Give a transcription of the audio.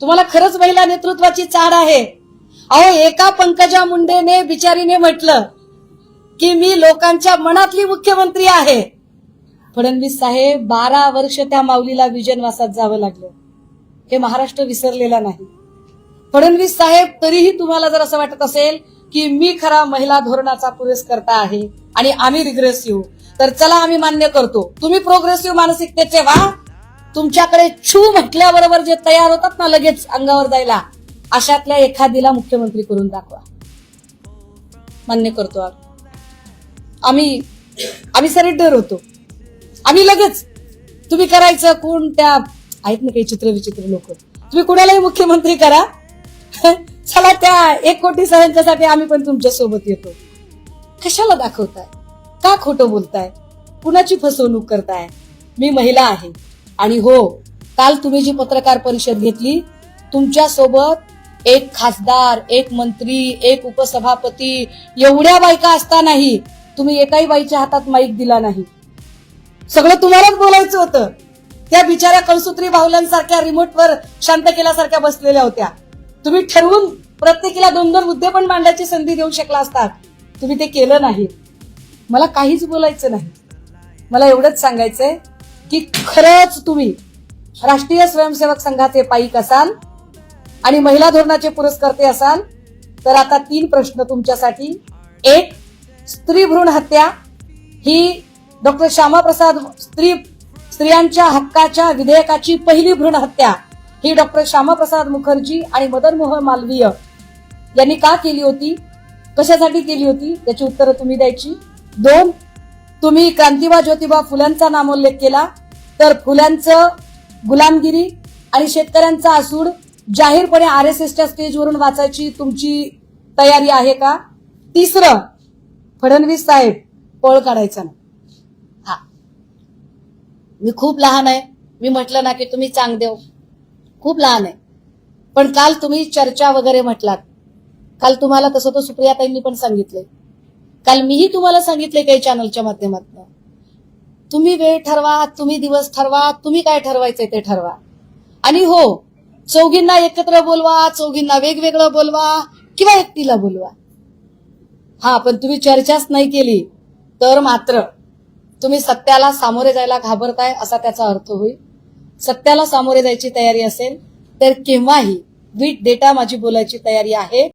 तुम्हाला खरंच महिला नेतृत्वाची चाड आहे. अहो, एका पंकजा मुंडेने बिचारीने म्हटलं की मी लोकांच्या मनातली मुख्यमंत्री आहे. फडणवीस साहेब 12 वर्ष त्या माऊलीला विजनवासात जावं लागलं. हे महाराष्ट्र विसरलेला नाही. फडणवीस साहेब, तरीही तुम्हाला जर असं वाटत असेल की मी खरा महिला धोरणाचा पुरस्कर्ता आहे आणि आम्ही रिग्रेसिव्ह, तर चला आम्ही मान्य करतो. तुम्ही प्रोग्रेसिव्ह मानसिकतेचे व्हा. तुमच्याकडे छू म्हटल्याबरोबर जे तयार होतात ना लगेच अंगावर जायला, अशातल्या एखादीला मुख्यमंत्री करून दाखवा. मान्य करतो आम्ही सरेंडर होतो. आम्ही लगेच तुम्ही करायचं. कोण त्या आहेत ना काही चित्र विचित्र लोक, तुम्ही कुणालाही मुख्यमंत्री करा. चला त्या 1 कोटी सह्यांच्यासाठी आम्ही पण तुमच्या सोबत येतो. कशाला दाखवताय? का खोटं बोलताय? कुणाची फसवणूक करताय? मी महिला आहे. आणि हो, काल तुम्ही जी पत्रकार परिषद घेतली, तुमच्या सोबत एक खासदार, एक मंत्री, एक उपसभापती, एवढ्या बायका असतानाही तुम्ही एकाही बाईच्या हातात माईक दिला नाही. सगळं तुम्हालाच बोलायचं होतं. त्या बिचाऱ्या कळसूत्री बाहुल्यांसारख्या रिमोटवर शांत केल्यासारख्या बसलेल्या होत्या. तुम्ही ठरवून प्रत्येकीला 2-2 मुद्दे पण मांडण्याची संधी देऊ शकला असतात. तुम्ही ते केलं नाही. मला काहीच बोलायचं नाही. मला एवढंच सांगायचंय की खरंच तुम्ही राष्ट्रीय स्वयंसेवक संघाचे पाईक असाल आणि महिला धोरणाचे पुरस्कर्ते असाल, तर आता 3 प्रश्न तुमच्यासाठी. 1, स्त्री भ्रूण हत्या ही डॉक्टर श्यामाप्रसाद स्त्रियांच्या हक्काच्या विधेयकाची पहिली भ्रूण हत्या ही डॉक्टर श्यामाप्रसाद मुखर्जी आणि मदन मोहन मालवीय यांनी का केली होती, कशासाठी केली होती, याची उत्तरं तुम्ही द्यायची. 2, तुम्ही क्रांतिबा ज्योतिबा फुल्यांचा नामोल्लेख केला, तर फुल्यांचं गुलामगिरी आणि शेतकऱ्यांचा आसूड जाहीरपणे RSSच्या स्टेजवरून वाचायची तुमची तयारी आहे का. 3, फडणवीस साहेब, पळ काढायचा नाही. हा, मी खूप लहान आहे. मी म्हटलं ना की तुम्ही चांगदेव, खूप लहान आहे. पण काल तुम्ही चर्चा वगैरे म्हटलात. काल तुम्हाला तसं तो सुप्रियाताईंनी पण सांगितलंय. काल मीही तुम्हाला सांगितलंय काही चॅनलच्या माध्यमातून. तुम्ही वेळ ठरवा, तुम्ही दिवस ठरवा, तुम्ही काय ठरवायचंय ते ठरवा. आणि हो, चौघींना एकत्र बोलवा, चौघींना वेगवेगळं बोलवा किंवा एकटीला बोलवा. हा, पण तुम्ही चर्चाच नाही केली तर मात्र तुम्ही सत्याला सामोरे जायला घाबरताय असा त्याचा अर्थ होईल. सत्याला सामोरे जायची तयारी असेल तर केव्हाही विथ डेटा माझी बोलायची तयारी आहे.